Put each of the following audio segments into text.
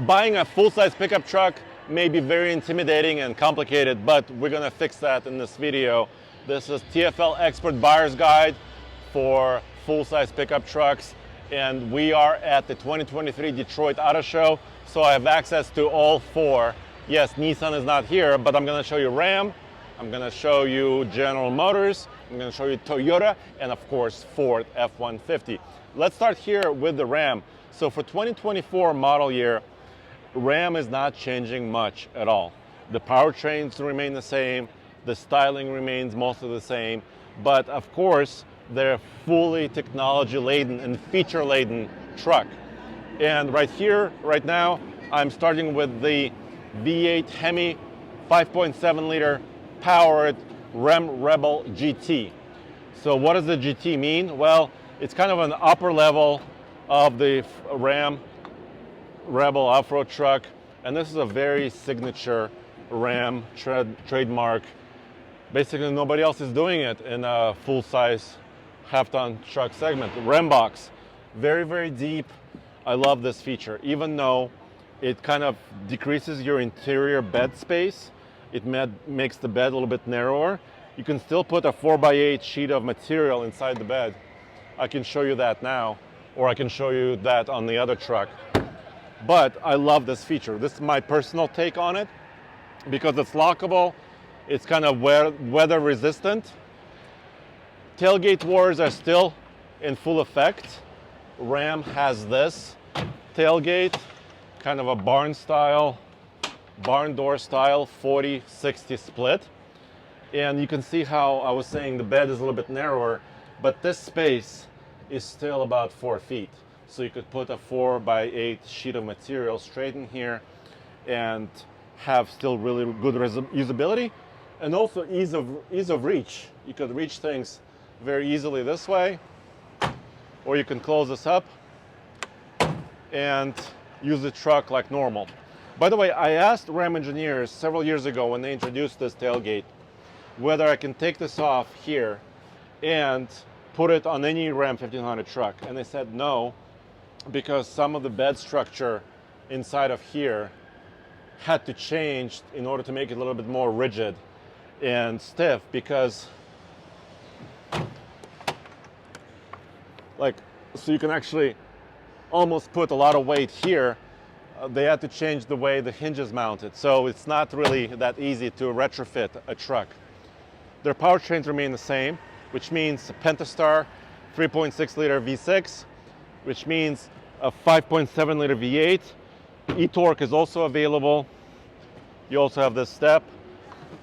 Buying a full-size pickup truck may be very intimidating and complicated, but we're gonna fix that in this video. This is TFL Expert Buyer's Guide for full-size pickup trucks, and we are at the 2023 Detroit Auto Show, so I have access to all four. Yes, Nissan is not here, but I'm gonna show you Ram, I'm gonna show you General Motors, I'm gonna show you Toyota, and of course Ford F-150. Let's start here with the Ram. So for 2024 model year, Ram is not changing much at all. The powertrains remain the same, the styling remains mostly the same, but of course they're fully technology laden and feature laden truck. And right here, right now, I'm starting with the V8 Hemi 5.7 liter powered Ram Rebel GT. So what does the GT mean? Well, it's kind of an upper level of the Ram Rebel off-road truck, and this is a very signature Ram trademark. Basically nobody else is doing it in a full-size half-ton truck segment. Ram box, very, very deep. I love this feature. Even though it kind of decreases your interior bed space, it makes the bed a little bit narrower. You can still put a 4x8 sheet of material inside the bed. I can show you that now, or I can show you that on the other truck. But I love this feature. This is my personal take on it because it's lockable. It's kind of weather resistant. Tailgate wars are still in full effect. Ram has this tailgate, kind of a barn door style 40-60 split. And you can see how I was saying the bed is a little bit narrower, but this space is still about 4 feet. So you could put a 4x8 sheet of material straight in here and have still really good usability and also ease of reach. You could reach things very easily this way, or you can close this up and use the truck like normal. By the way, I asked Ram engineers several years ago when they introduced this tailgate whether I can take this off here and put it on any Ram 1500 truck, and they said no, because some of the bed structure inside of here had to change in order to make it a little bit more rigid and stiff, because so you can actually almost put a lot of weight here. They had to change the way the hinges mounted, so it's not really that easy to retrofit a truck. Their powertrains remain the same, which means a Pentastar 3.6 liter V6, which means a 5.7 liter V8. E-torque is also available. You also have this step.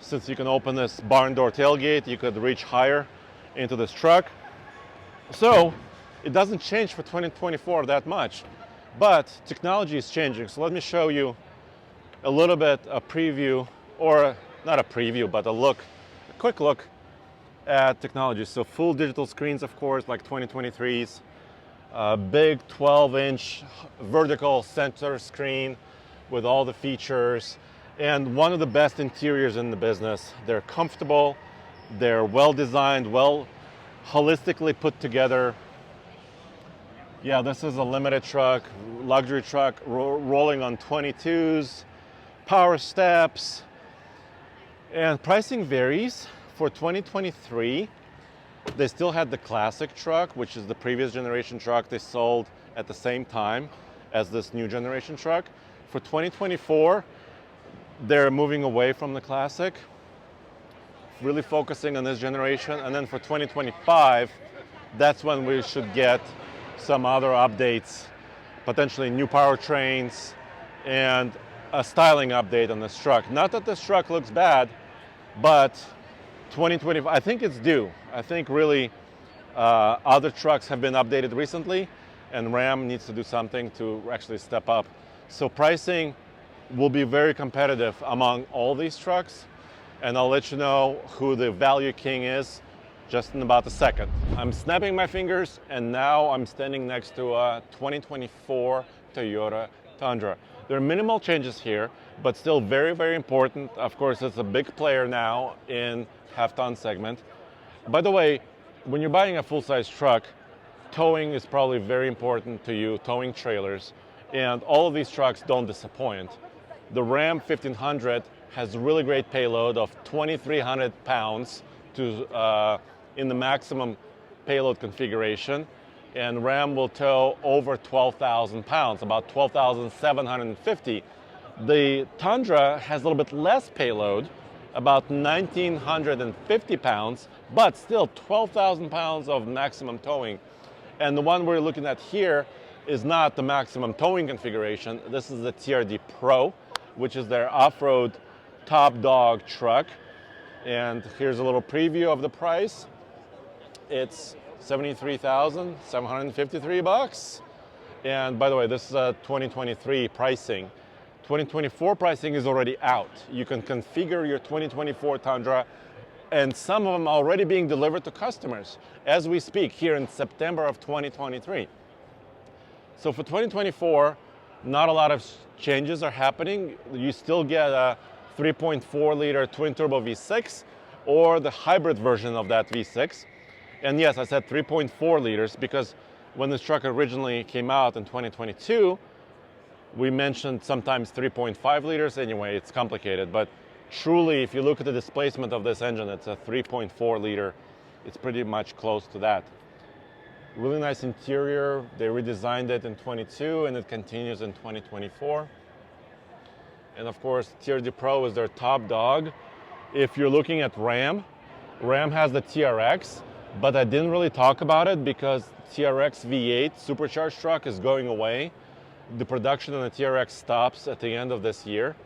Since you can open this barn door tailgate, you could reach higher into this truck. So it doesn't change for 2024 that much, but technology is changing. So let me show you a little bit a preview, or not a preview, but a quick look at technology. So full digital screens, of course, like 2023's. Big 12-inch vertical center screen with all the features, and one of the best interiors in the business. They're comfortable, they're well designed, well holistically put together. Yeah, this is a limited truck, luxury truck, rolling on 22s, power steps, and pricing varies. For 2023, they still had the classic truck, which is the previous generation truck they sold at the same time as this new generation truck. For 2024, they're moving away from the classic, really focusing on this generation. And then for 2025, that's when we should get some other updates, potentially new powertrains and a styling update on this truck. Not that this truck looks bad, but 2025, I think it's due. I think really other trucks have been updated recently, and Ram needs to do something to actually step up. So pricing will be very competitive among all these trucks, and I'll let you know who the value king is just in about a second. I'm snapping my fingers, and now I'm standing next to a 2024 Toyota Tundra. There are minimal changes here, but still very, very important. Of course, it's a big player now in half-ton segment. By the way, when you're buying a full-size truck, towing is probably very important to you, towing trailers. And all of these trucks don't disappoint. The Ram 1500 has really great payload of 2,300 pounds in the maximum payload configuration. And Ram will tow over 12,000 pounds, about 12,750. The Tundra has a little bit less payload, about 1,950 pounds, but still 12,000 pounds of maximum towing. And the one we're looking at here is not the maximum towing configuration. This is the TRD Pro, which is their off-road top dog truck. And here's a little preview of the price. It's $73,753. And by the way, this is 2023 pricing. 2024 pricing is already out. You can configure your 2024 Tundra, and some of them are already being delivered to customers as we speak here in September of 2023. So for 2024, not a lot of changes are happening. You still get a 3.4 liter twin turbo V6 or the hybrid version of that V6. And yes, I said 3.4 liters because when this truck originally came out in 2022, we mentioned sometimes 3.5 liters. Anyway, it's complicated, but truly, if you look at the displacement of this engine, it's a 3.4 liter. It's pretty much close to that. Really nice interior. They redesigned it in 22 and it continues in 2024. And of course, TRD Pro is their top dog. If you're looking at Ram, Ram has the TRX, but I didn't really talk about it because TRX V8 supercharged truck is going away. The production on the TRX stops at the end of this year.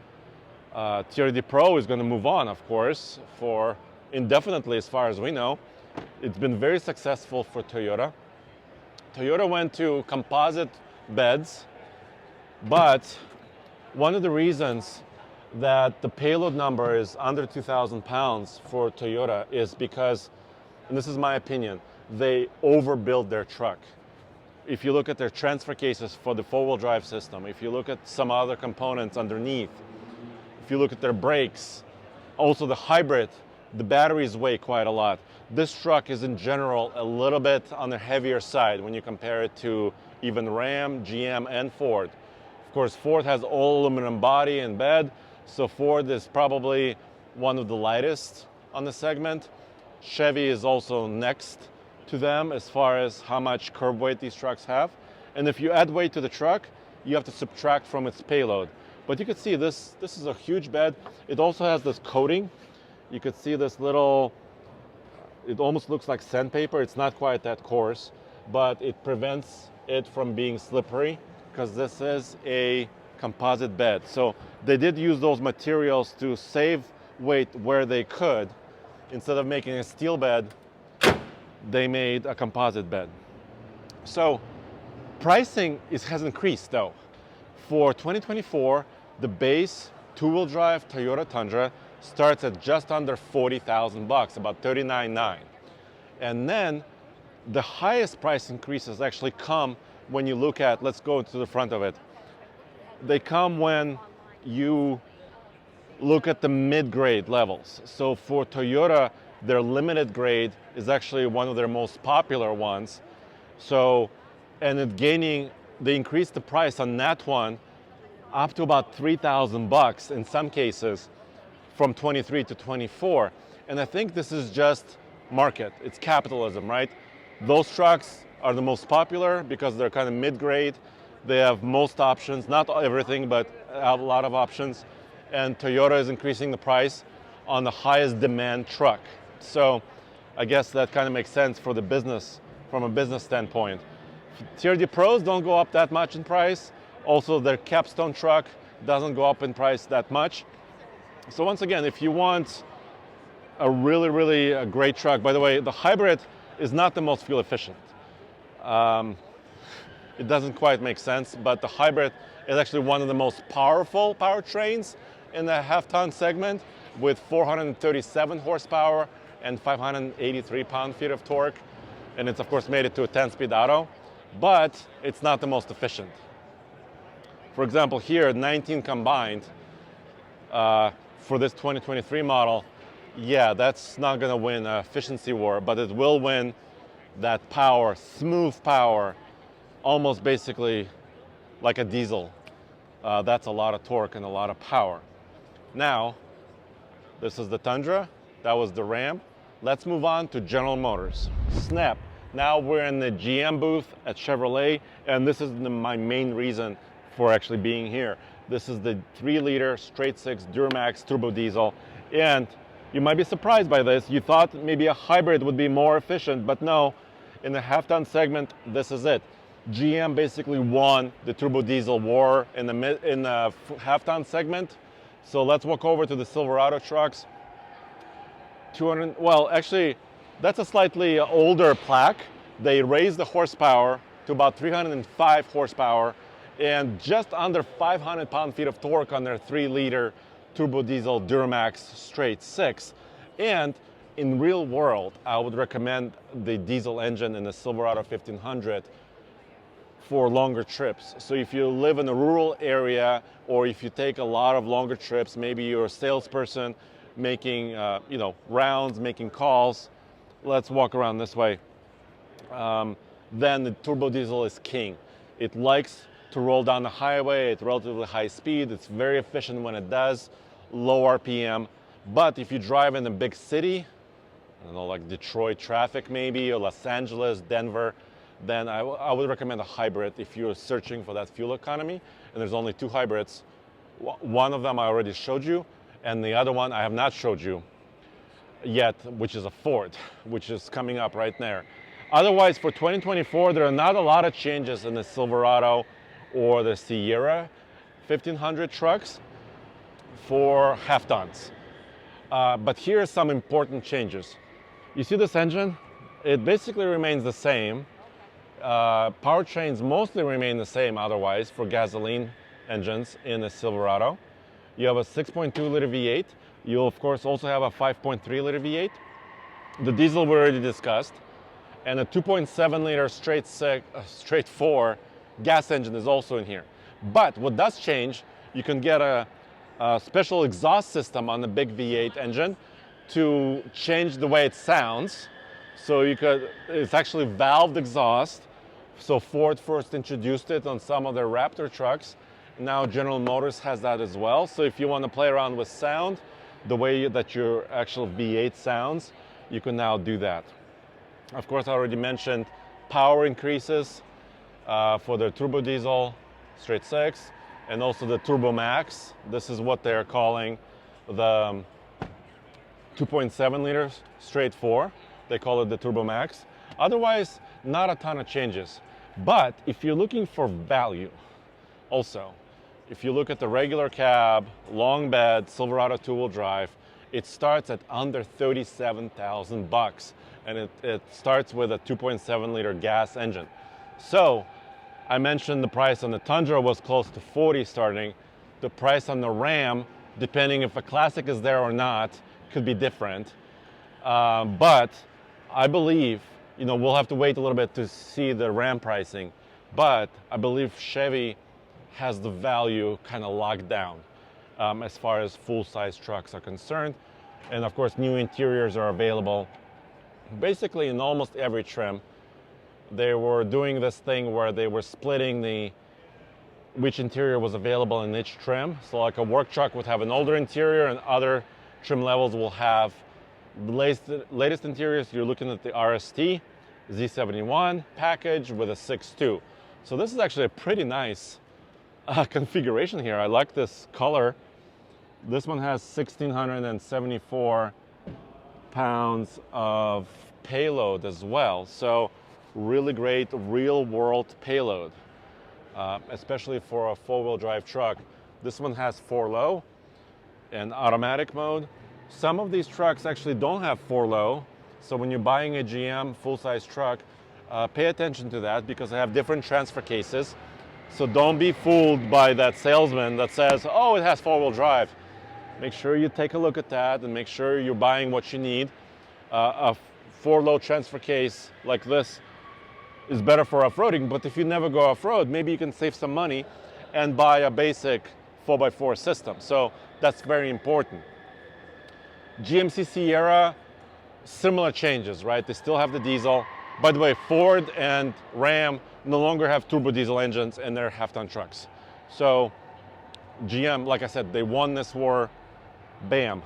TRD Pro is going to move on, of course, for indefinitely as far as we know. It's been very successful for Toyota. Toyota went to composite beds, but one of the reasons that the payload number is under 2,000 pounds for Toyota is because, and this is my opinion, they overbuilt their truck. If you look at their transfer cases for the four-wheel drive system, if you look at some other components underneath, if you look at their brakes, also the hybrid, the batteries weigh quite a lot. This truck is in general a little bit on the heavier side when you compare it to even Ram, GM, and Ford. Of course, Ford has all aluminum body and bed, so Ford is probably one of the lightest on the segment. Chevy is also next to them as far as how much curb weight these trucks have. And if you add weight to the truck, you have to subtract from its payload. But you can see this is a huge bed. It also has this coating. You could see this little, it almost looks like sandpaper. It's not quite that coarse, but it prevents it from being slippery because this is a composite bed. So they did use those materials to save weight where they could. Instead of making a steel bed, they made a composite bed. So pricing has increased though. For 2024, the base two-wheel drive Toyota Tundra starts at just under 40,000 bucks, about 39,900. And then the highest price increases actually come when you look at, let's go to the front of it. They come when you look at the mid-grade levels. So for Toyota, their limited grade is actually one of their most popular ones. So, and they increased the price on that one up to about 3,000 bucks in some cases from 23 to 24. And I think this is just market. It's capitalism, right? Those trucks are the most popular because they're kind of mid-grade. They have most options, not everything, but a lot of options. And Toyota is increasing the price on the highest demand truck. So I guess that kind of makes sense for the business, from a business standpoint. TRD Pros don't go up that much in price. Also, their capstone truck doesn't go up in price that much. So once again, if you want a really, really great truck, by the way, the hybrid is not the most fuel efficient. It doesn't quite make sense, but the hybrid is actually one of the most powerful powertrains in the half-ton segment with 437 horsepower and 583 pound-feet of torque. And it's, of course, made it to a 10-speed auto, but it's not the most efficient. For example, here, 19 combined for this 2023 model, yeah, that's not going to win an efficiency war, but it will win that power, smooth power, almost basically like a diesel. That's a lot of torque and a lot of power. Now, this is the Tundra, that was the Ram. Let's move on to General Motors. Snap. Now we're in the GM booth at Chevrolet, and this is my main reason for actually being here. This is the 3-liter straight 6 Duramax turbo diesel, and you might be surprised by this. You thought maybe a hybrid would be more efficient, but no. In the half-ton segment, this is it. GM basically won the turbo diesel war in the half-ton segment. So let's walk over to the Silverado trucks. 200. Well, actually, that's a slightly older plaque. They raised the horsepower to about 305 horsepower and just under 500 pound-feet of torque on their 3-liter turbo diesel Duramax straight 6. And in real world, I would recommend the diesel engine in the Silverado 1500 for longer trips. So if you live in a rural area, or if you take a lot of longer trips, maybe you're a salesperson making rounds, making calls. Let's walk around this way. Then the turbo diesel is king. It likes to roll down the highway at relatively high speed. It's very efficient when it does, low RPM. But if you drive in a big city, I don't know, like Detroit traffic maybe, or Los Angeles, Denver, then I would recommend a hybrid if you're searching for that fuel economy. And there's only 2 hybrids. One of them I already showed you, and the other one I have not showed you yet, which is a Ford, which is coming up right there. Otherwise, for 2024, there are not a lot of changes in the Silverado or the Sierra 1500 trucks for half-tons. But here are some important changes. You see this engine? It basically remains the same. Powertrains mostly remain the same otherwise for gasoline engines in the Silverado. You have a 6.2-liter V8. You'll, of course, also have a 5.3-liter V8. The diesel we already discussed. And a 2.7-liter straight 4 gas engine is also in here. But what does change, you can get a special exhaust system on the big V8 engine to change the way it sounds. So it's actually valved exhaust. So Ford first introduced it on some of their Raptor trucks. Now General Motors has that as well. So if you want to play around with sound, the way that your actual V8 sounds, you can now do that. Of course, I already mentioned power increases for the turbo diesel straight 6 and also the Turbo Max. This is what they're calling the 2.7 liters straight 4. They call it the Turbo Max. Otherwise, not a ton of changes. But if you're looking for value, also, if you look at the regular cab, long bed, Silverado 2-wheel drive, it starts at under $37,000, and it starts with a 2.7-liter gas engine. So, I mentioned the price on the Tundra was close to $40 starting. The price on the Ram, depending if a Classic is there or not, could be different. But I believe, we'll have to wait a little bit to see the Ram pricing, but I believe Chevy has the value kind of locked down as far as full-size trucks are concerned. And of course, new interiors are available basically in almost every trim. They were doing this thing where they were splitting which interior was available in each trim. So like a work truck would have an older interior, and other trim levels will have the latest interiors. You're looking at the RST Z71 package with a 6.2. So this is actually a pretty nice configuration here. I like this color. This one has 1,674 pounds of payload as well. So really great real-world payload, especially for a 4-wheel drive truck. This one has 4-low and automatic mode. Some of these trucks actually don't have 4-low, so when you're buying a GM full-size truck, pay attention to that because they have different transfer cases. So don't be fooled by that salesman that says, oh, it has 4-wheel drive. Make sure you take a look at that and make sure you're buying what you need. A 4-low transfer case like this is better for off-roading, but if you never go off-road, maybe you can save some money and buy a basic 4x4 system. So that's very important. GMC Sierra, similar changes, right? They still have the diesel. By the way, Ford and Ram no longer have turbo diesel engines in their half-ton trucks. So GM, like I said, they won this war. Bam.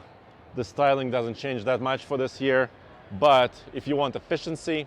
The styling doesn't change that much for this year, but if you want efficiency,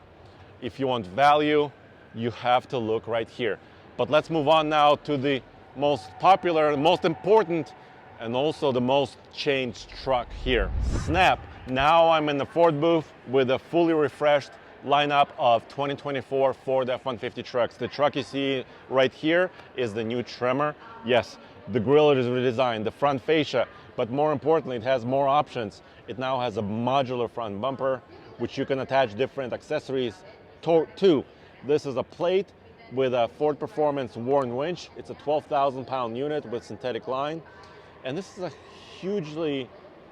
if you want value, you have to look right here. But let's move on now to the most popular, most important, and also the most changed truck here. Snap. Now I'm in the Ford booth with a fully refreshed lineup of 2024 Ford F-150 trucks. The truck you see right here is the new Tremor. Yes, the grille is redesigned, the front fascia, but more importantly, it has more options. It now has a modular front bumper, which you can attach different accessories to. This is a plate with a Ford Performance Warn winch. It's a 12,000 pound unit with synthetic line. And this is a hugely,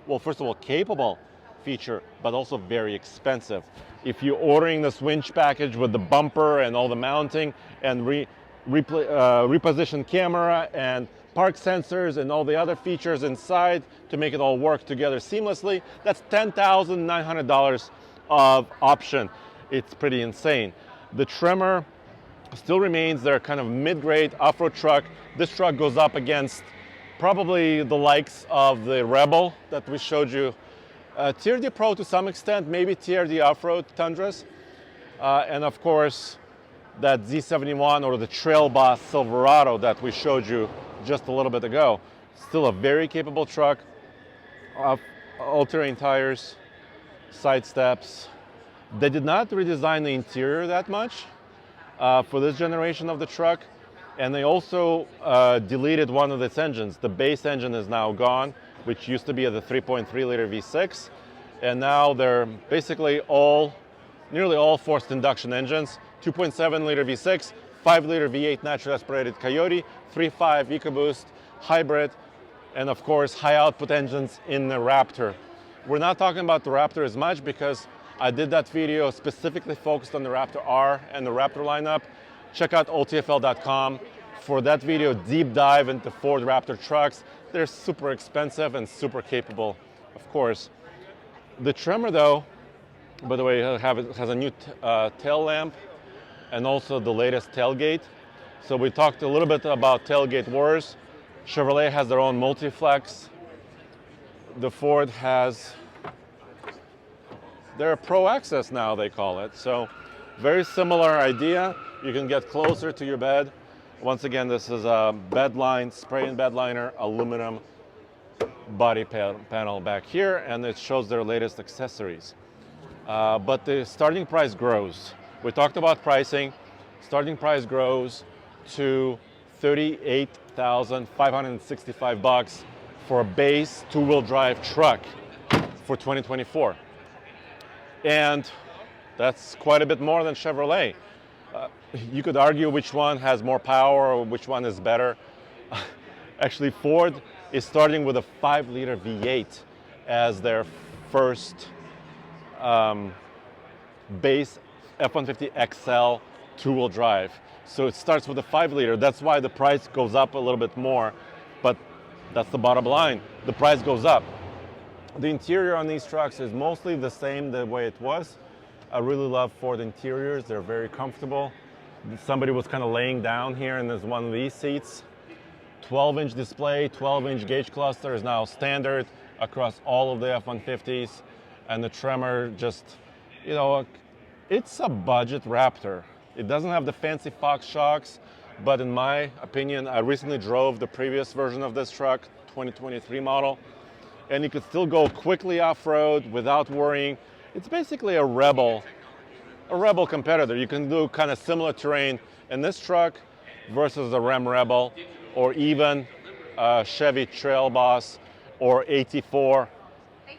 well, first of all, capable feature, but also very expensive. If you're ordering this winch package with the bumper and all the mounting and reposition camera and park sensors and all the other features inside to make it all work together seamlessly, that's $10,900 of option. It's pretty insane. The Tremor still remains their kind of mid-grade off-road truck. This truck goes up against probably the likes of the Rebel that we showed you, TRD Pro to some extent, maybe TRD off-road Tundras, and of course that Z71 or the Trail Boss Silverado that we showed you just a little bit ago. Still a very capable truck, all-terrain tires, side steps. They did not redesign the interior that much for this generation of the truck, and they also deleted one of its engines. The base engine is now gone, which used to be the 3.3 liter V6, and now they're basically nearly all forced induction engines, 2.7 liter V6, 5 liter V8 naturally aspirated Coyote, 3.5 EcoBoost hybrid, and of course high output engines in the Raptor. We're not talking about the Raptor as much because I did that video specifically focused on the Raptor R and the Raptor lineup. Check out oldtfl.com for that video, deep dive into Ford Raptor trucks. They're super expensive and super capable, of course. The Tremor though, by the way, has a new tail lamp and also the latest tailgate. So we talked a little bit about tailgate wars. Chevrolet has their own multi-flex. The Ford has their Pro Access now, they call it. So very similar idea. You can get closer to your bed. Once again, this is a bed line, spray-in bed liner, aluminum body panel back here, and it shows their latest accessories. But the starting price grows. We talked about pricing. Starting price grows to $38,565 for a base two-wheel drive truck for 2024. And that's quite a bit more than Chevrolet. You could argue which one has more power or which one is better. Actually, Ford is starting with a 5 liter V8 as their first base F-150 XL two-wheel drive. So it starts with a 5 liter. That's why the price goes up a little bit more, but that's the bottom line. The price goes up. The interior on these trucks is mostly the same the way it was. I really love Ford interiors. They're very comfortable. Somebody was kind of laying down here and there's one of these seats. 12-inch display, 12-inch gauge cluster is now standard across all of the F-150s. And the Tremor just, you know, it's a budget Raptor. It doesn't have the fancy Fox shocks, but in my opinion, I recently drove the previous version of this truck, 2023 model, and you could still go quickly off-road without worrying. It's basically a Rebel competitor. You can do kind of similar terrain in this truck versus the Ram Rebel, or even Chevy Trail Boss or 84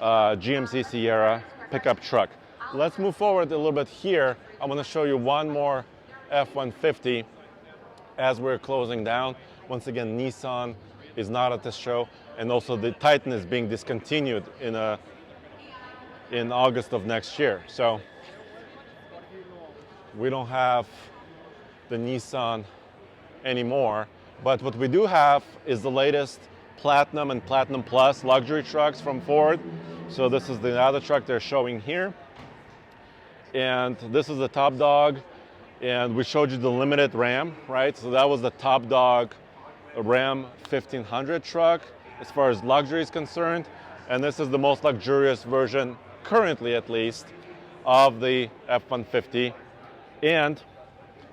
GMC Sierra pickup truck. Let's move forward a little bit here. I want to show you one more F-150 as we're closing down. Once again, Nissan is not at this show, and also the Titan is being discontinued in August of next year. So we don't have the Nissan anymore, but what we do have is the latest Platinum and Platinum Plus luxury trucks from Ford. So this is the other truck they're showing here. And this is the top dog. And we showed you the limited Ram, right? So that was the top dog Ram 1500 truck as far as luxury is concerned. And this is the most luxurious version, currently at least, of the F-150. And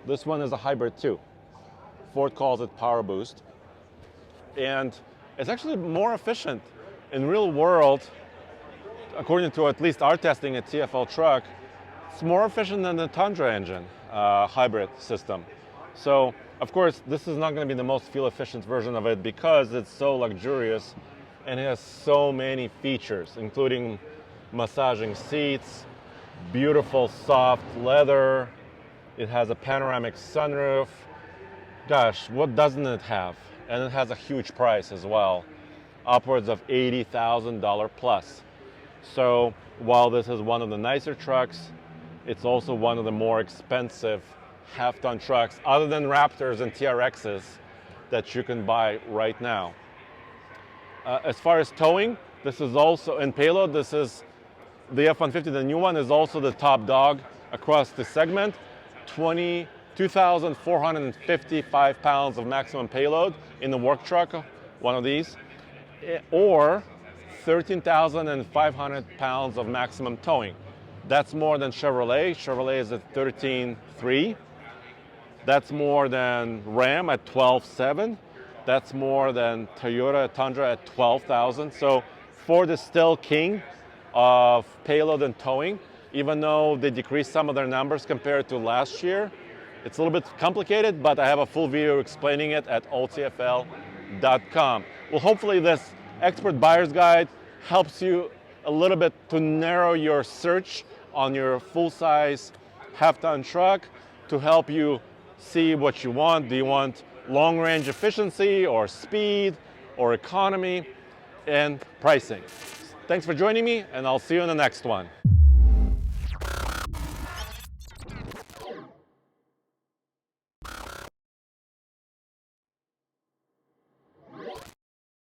this one is a hybrid too. Ford calls it Power Boost. And it's actually more efficient in real world, according to at least our testing at TFL Truck. It's more efficient than the Tundra engine hybrid system. So of course this is not going to be the most fuel efficient version of it because it's so luxurious and it has so many features, including massaging seats, beautiful soft leather. It has a panoramic sunroof. Gosh, what doesn't it have? And it has a huge price as well, upwards of $80,000 plus. So while this is one of the nicer trucks, it's also one of the more expensive half-ton trucks, other than Raptors and TRXs, that you can buy right now. As far as towing, this is also, and payload, this is the F-150, the new one, is also the top dog across the segment. 2,455 pounds of maximum payload in the work truck, one of these, or 13,500 pounds of maximum towing. That's more than Chevrolet. Chevrolet is at 13.3. That's more than Ram at 12.7. That's more than Toyota Tundra at 12,000. So Ford is still king of payload and towing, even though they decreased some of their numbers compared to last year. It's a little bit complicated, but I have a full video explaining it at alltfl.com. Well, hopefully this expert buyer's guide helps you a little bit to narrow your search on your full-size half-ton truck, to help you see what you want. Do you want long-range efficiency or speed or economy, and pricing? Thanks for joining me, and I'll see you in the next one.